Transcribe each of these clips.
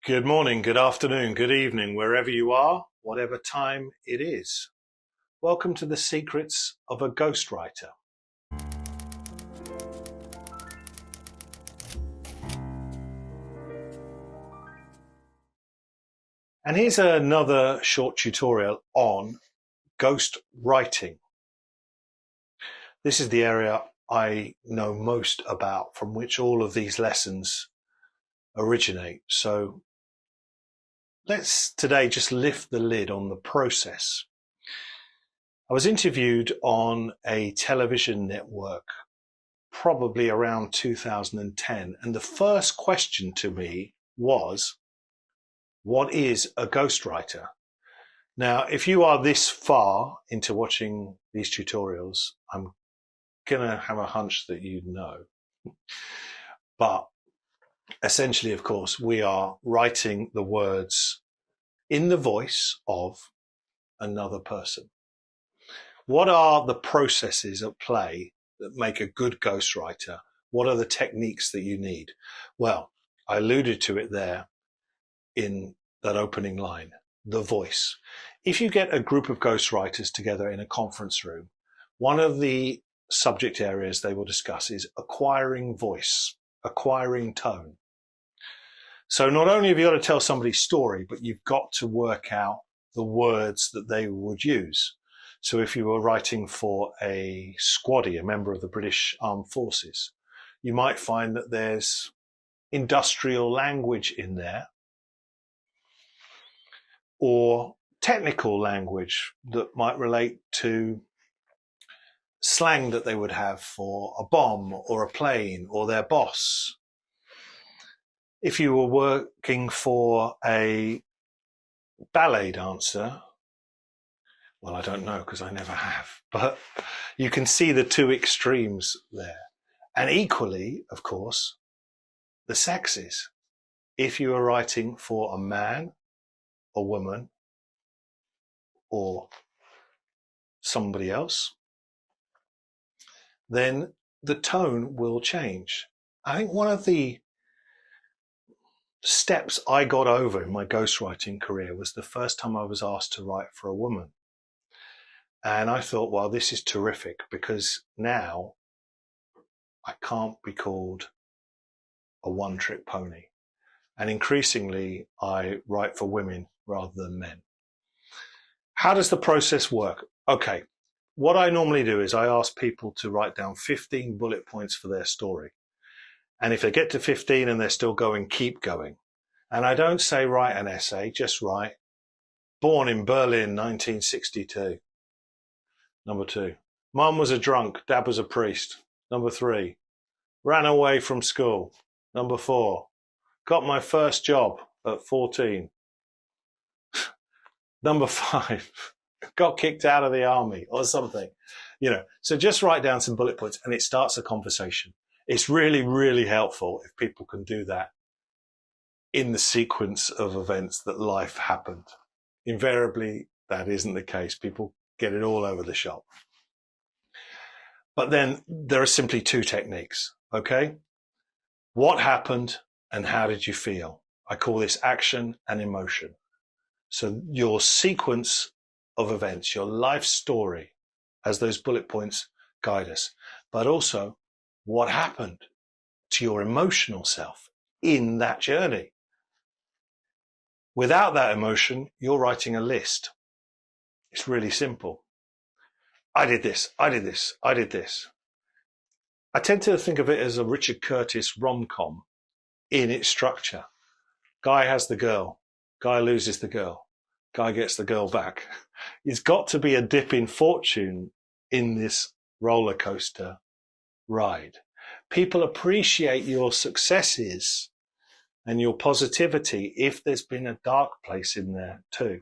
Good morning, good afternoon, good evening, wherever you are, whatever time it is. Welcome to the secrets of a ghostwriter. And here's another short tutorial on ghost writing. This is the area I know most about, from which all of these lessons originate. So let's today just lift the lid on the process. I was interviewed on a television network probably around 2010, and the first question to me was, what is a ghostwriter? Now, if you are this far into watching these tutorials, I'm gonna have a hunch that you know. But essentially, of course, we are writing the words in the voice of another person. What are the processes at play that make a good ghostwriter? What are the techniques that you need? Well, I alluded to it there in that opening line, the voice. If you get a group of ghostwriters together in a conference room, one of the subject areas they will discuss is acquiring voice, acquiring tone. So not only have you got to tell somebody's story, but you've got to work out the words that they would use. So if you were writing for a squaddy, a member of the British Armed Forces, you might find that there's industrial language in there, or technical language that might relate to slang that they would have for a bomb or a plane or their boss. If you were working for a ballet dancer, well, I don't know because I never have, but you can see the two extremes there. And equally, of course, the sexes. If you are writing for a man, a woman, or somebody else, then the tone will change. I think one of the steps I got over in my ghostwriting career was the first time I was asked to write for a woman. And I thought, well, this is terrific, because now I can't be called a one-trick pony. And increasingly, I write for women rather than men. How does the process work? Okay, what I normally do is I ask people to write down 15 bullet points for their story. And if they get to 15 and they're still going, keep going. And I don't say write an essay, just write, born in Berlin, 1962. Number 2, Mum was a drunk, Dad was a priest. Number 3, ran away from school. Number 4, got my first job at 14. Number 5, got kicked out of the army or something. So just write down some bullet points and it starts a conversation. It's really, really helpful if people can do that in the sequence of events that life happened. Invariably, that isn't the case. People get it all over the shop. But then there are simply two techniques, okay? What happened and how did you feel? I call this action and emotion. So your sequence of events, your life story, as those bullet points guide us, but also what happened to your emotional self in that journey. Without that emotion, you're writing a list. It's really simple. I did this, I did this, I did this. I tend to think of it as a Richard Curtis rom-com in its structure. Guy has the girl, guy loses the girl, guy gets the girl back. It's got to be a dip in fortune in this roller coaster ride. People appreciate your successes and your positivity if there's been a dark place in there too.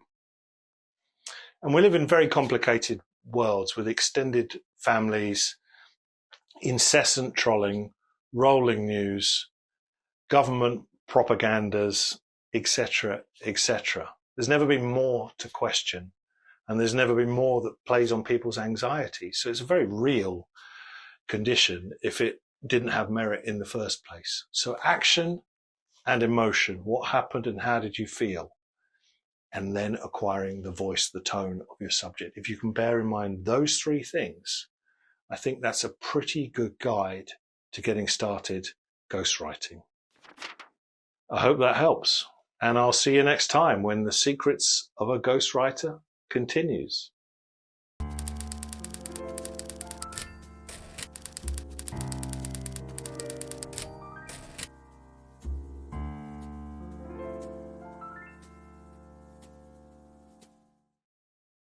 And we live in very complicated worlds with extended families, incessant trolling, rolling news, government propagandas, etc., etc. There's never been more to question, and there's never been more that plays on people's anxiety. So it's a very real condition if it didn't have merit in the first place. So action and emotion. What happened and how did you feel? And then acquiring the voice, the tone of your subject. If you can bear in mind those three things, I think that's a pretty good guide to getting started ghostwriting. I hope that helps, and I'll see you next time when the secrets of a ghostwriter continues.